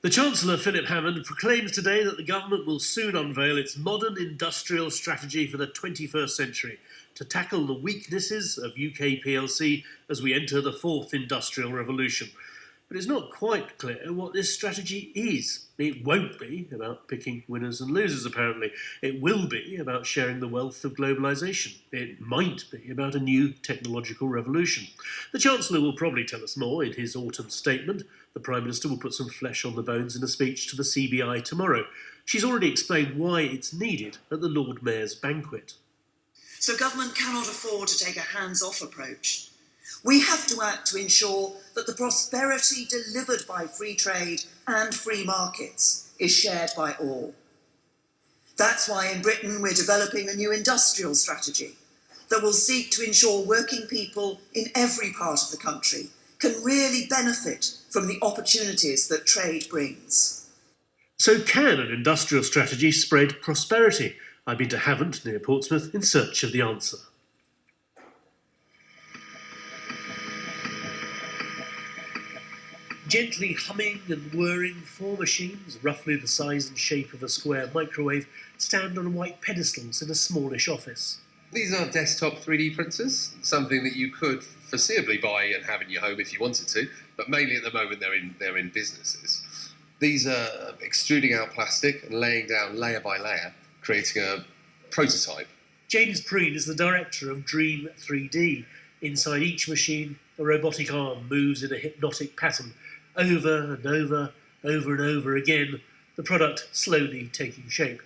The Chancellor, Philip Hammond, proclaims today that the government will soon unveil its modern industrial strategy for the 21st century to tackle the weaknesses of UK PLC as we enter the fourth industrial revolution. But it's not quite clear what this strategy is. It won't be about picking winners and losers, apparently. It will be about sharing the wealth of globalisation. It might be about a new technological revolution. The Chancellor will probably tell us more in his autumn statement. The Prime Minister will put some flesh on the bones in a speech to the CBI tomorrow. She's already explained why it's needed at the Lord Mayor's banquet. So government cannot afford to take a hands-off approach. We have to act to ensure that the prosperity delivered by free trade and free markets is shared by all. That's why in Britain we're developing a new industrial strategy that will seek to ensure working people in every part of the country can really benefit from the opportunities that trade brings. So can an industrial strategy spread prosperity? I've been to Havant, near Portsmouth, in search of the answer. Gently humming and whirring, four machines, roughly the size and shape of a square microwave, stand on white pedestals in a smallish office. These are desktop 3D printers, something that you could foreseeably buy and have in your home if you wanted to, but mainly at the moment they're in businesses. These are extruding out plastic and laying down layer by layer, creating a prototype. James Preen is the director of Dream 3D. Inside each machine, a robotic arm moves in a hypnotic pattern, over and over, over and over again, the product slowly taking shape.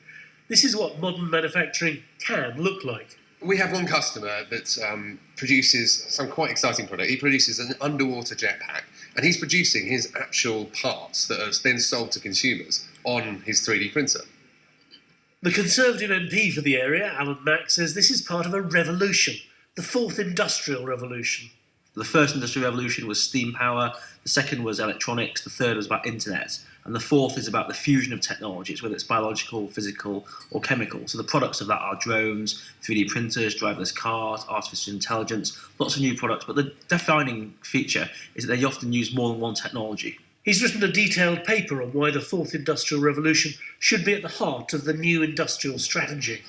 This is what modern manufacturing can look like. We have one customer that produces some quite exciting product. He produces an underwater jetpack, and he's producing his actual parts that are then sold to consumers on his 3D printer. The Conservative MP for the area, Alan Mack, says this is part of a revolution, the fourth industrial revolution. The first industrial revolution was steam power, the second was electronics, the third was about internet, and the fourth is about the fusion of technologies, whether it's biological, physical or chemical. So the products of that are drones, 3D printers, driverless cars, artificial intelligence, lots of new products, but the defining feature is that they often use more than one technology. He's written a detailed paper on why the fourth industrial revolution should be at the heart of the new industrial strategy.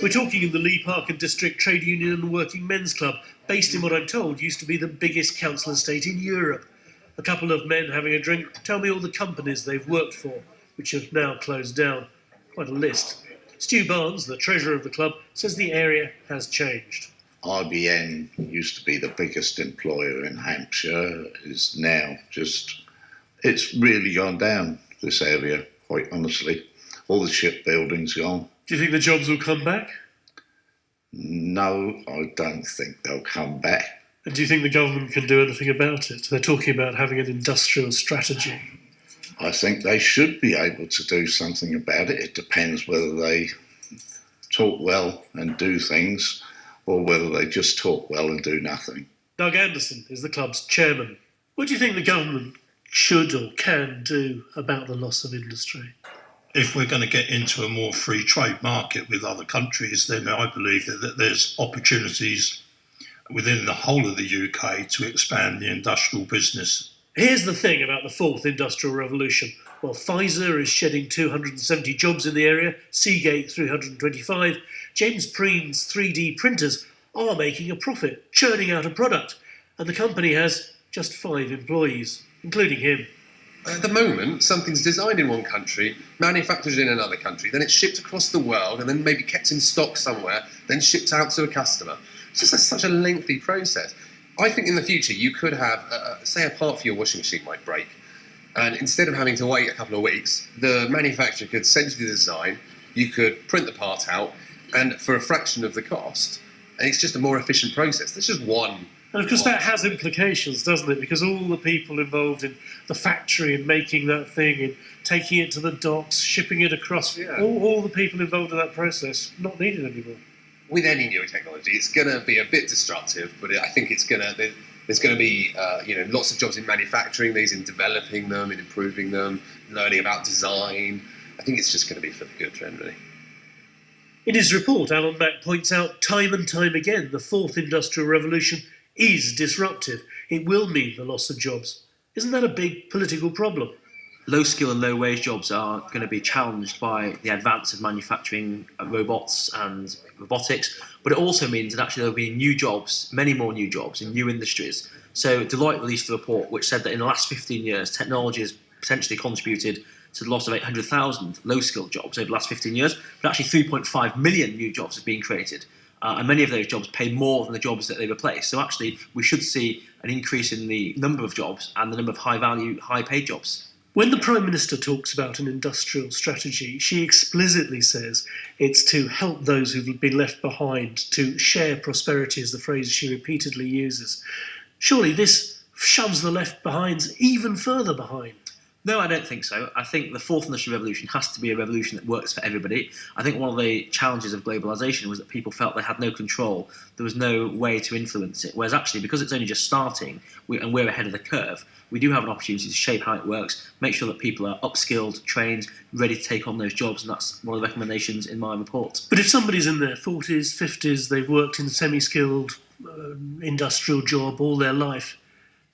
We're talking in the Lee Park and District Trade Union and Working Men's Club, based in what I'm told used to be the biggest council estate in Europe. A couple of men having a drink tell me all the companies they've worked for, which have now closed down. Quite a list. Stu Barnes, the treasurer of the club, says the area has changed. IBM used to be the biggest employer in Hampshire, is now it's really gone down, this area, quite honestly. All the shipbuilding's gone. Do you think the jobs will come back? No, I don't think they'll come back. And do you think the government can do anything about it? They're talking about having an industrial strategy. I think they should be able to do something about it. It depends whether they talk well and do things, or whether they just talk well and do nothing. Doug Anderson is the club's chairman. What do you think the government should or can do about the loss of industry? If we're going to get into a more free trade market with other countries, then I believe that there's opportunities within the whole of the UK to expand the industrial business. Here's the thing about the fourth industrial revolution. While Pfizer is shedding 270 jobs in the area, Seagate 325, James Preen's 3D printers are making a profit, churning out a product, and the company has just 5 employees, including him. At the moment, something's designed in one country, manufactured in another country, then it's shipped across the world and then maybe kept in stock somewhere, then shipped out to a customer. It's just such a lengthy process. I think in the future you could have, say a part for your washing machine might break, and instead of having to wait a couple of weeks, the manufacturer could send you the design, you could print the part out, and for a fraction of the cost, and it's just a more efficient process. There's just one. And of course that has implications, doesn't it? Because all the people involved in the factory and making that thing and taking it to the docks, shipping it across, all the people involved in that process, not needed anymore. With any new technology, it's going to be a bit disruptive, but I think there's going to be lots of jobs in manufacturing, these in developing them, in improving them, learning about design. I think it's just going to be for the good generally. In his report, Alan Mack points out time and time again the fourth industrial revolution is disruptive. It will mean the loss of jobs. Isn't that a big political problem? Low skill and low wage jobs are going to be challenged by the advance of manufacturing, robots and robotics, but it also means that actually there will be new jobs, many more new jobs in new industries. So Deloitte released a report which said that in the last 15 years, technology has potentially contributed to the loss of 800,000 low-skilled jobs over the last 15 years, but actually 3.5 million new jobs have been created. And many of those jobs pay more than the jobs that they replace. So actually, we should see an increase in the number of jobs and the number of high-value, high-paid jobs. When the Prime Minister talks about an industrial strategy, she explicitly says it's to help those who've been left behind, to share prosperity is the phrase she repeatedly uses. Surely this shoves the left behinds even further behind. No, I don't think so. I think the fourth industrial revolution has to be a revolution that works for everybody. I think one of the challenges of globalisation was that people felt they had no control. There was no way to influence it. Whereas actually, because it's only just starting and we're ahead of the curve, we do have an opportunity to shape how it works, make sure that people are upskilled, trained, ready to take on those jobs, and that's one of the recommendations in my report. But if somebody's in their 40s, 50s, they've worked in a semi-skilled industrial job all their life,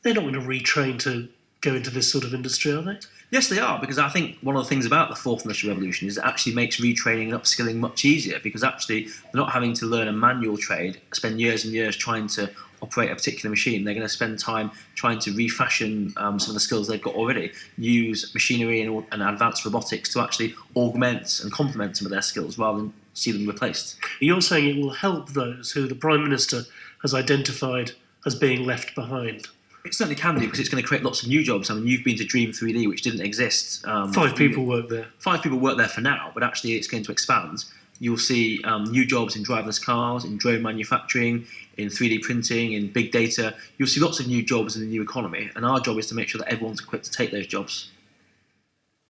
they're not going to retrain to go into this sort of industry, are they? Yes, they are, because I think one of the things about the fourth industrial revolution is it actually makes retraining and upskilling much easier, because actually they're not having to learn a manual trade, spend years and years trying to operate a particular machine. They're going to spend time trying to refashion some of the skills they've got already, use machinery and advanced robotics to actually augment and complement some of their skills rather than see them replaced. You're saying it will help those who the Prime Minister has identified as being left behind? It certainly can do, because it's going to create lots of new jobs. I mean, you've been to Dream 3D, which didn't exist. 5 people work there. 5 people work there for now, but actually it's going to expand. You'll see new jobs in driverless cars, in drone manufacturing, in 3D printing, in big data. You'll see lots of new jobs in the new economy, and our job is to make sure that everyone's equipped to take those jobs.